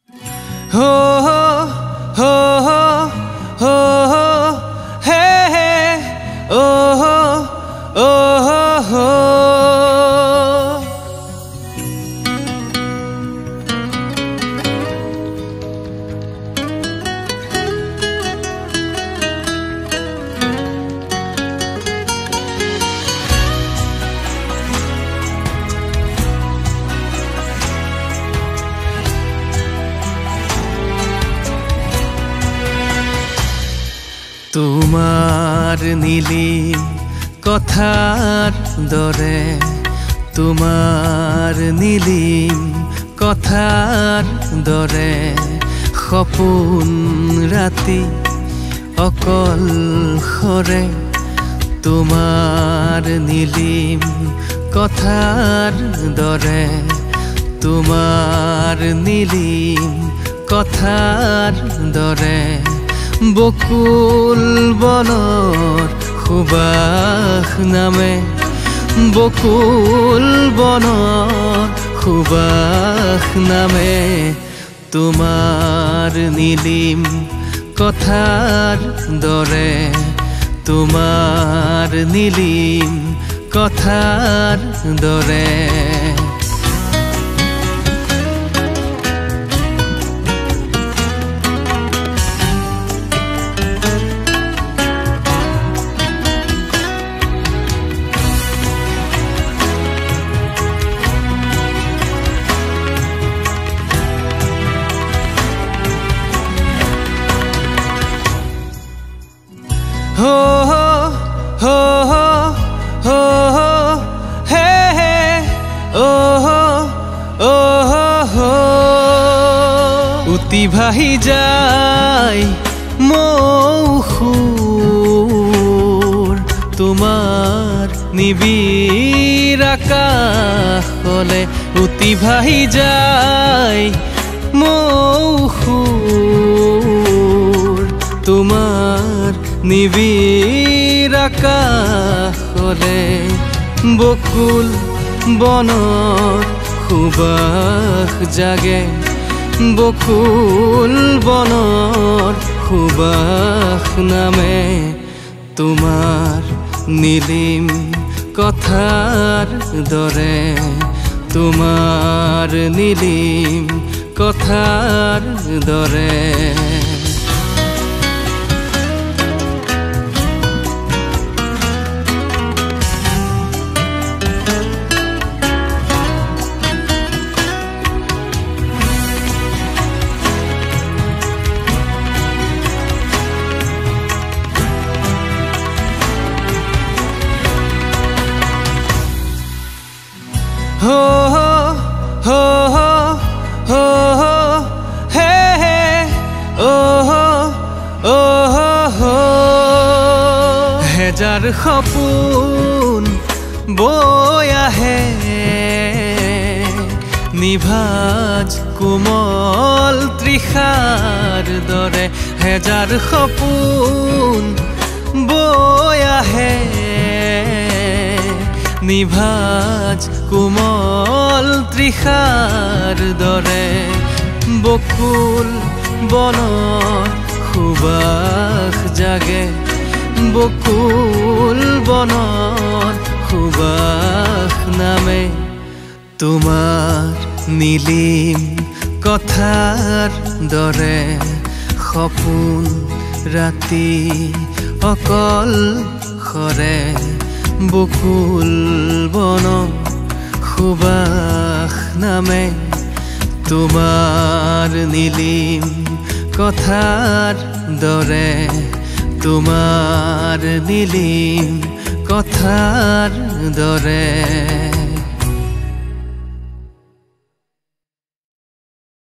ho ho ho ho ho he he oh oh oh তোমার নীলিম কথার দরে তোমার নীলিম কথার দরে সপোন ৰাতি অকল খৰে তোমাৰ নীলিম কথাৰ দৰে তোমাৰ নীলিম কথাৰ দৰে বকুল বনৰ সুবাস নামে বকুল বনৰ সুবাস নামে তোমাৰ নীলিম কথাৰ দৰে তোমাৰ নীলিম কথাৰ দৰে ho ho ho ho ho ho he he oh oh oh উতি ভাহি যায় মৌসুৰ তোমাৰ নিবিড় আকাশলে উতি ভাহি যায় মৌসুৰ তোমাৰ নিবিড় আকাশলে বকুল বনৰ সুবাস জাগে বকুল বনৰ সুবাস নামে তোমাৰ নীলিম কথাৰ দৰে তোমাৰ নীলিম কথাৰ দৰে ho ho ho ho ho ho he he oh oh oh হেজাৰ সপোন বৈ আহে নিভাজ কোমল তৃষাৰ দৰে হেজাৰ সপোন বৈ আহে নিভাজ কোমল তৃষাৰ দৰে বকুল বনৰ সুবাস জাগে বকুল বনৰ সুবাস নামে তোমাৰ নীলিম কথাৰ দৰে সপোন ৰাতি অকল খৰে বকুল বনৰ সুবাস নামে তোমাৰ নীলিম কথাৰ দৰে তোমাৰ নীলিম কথাৰ দৰে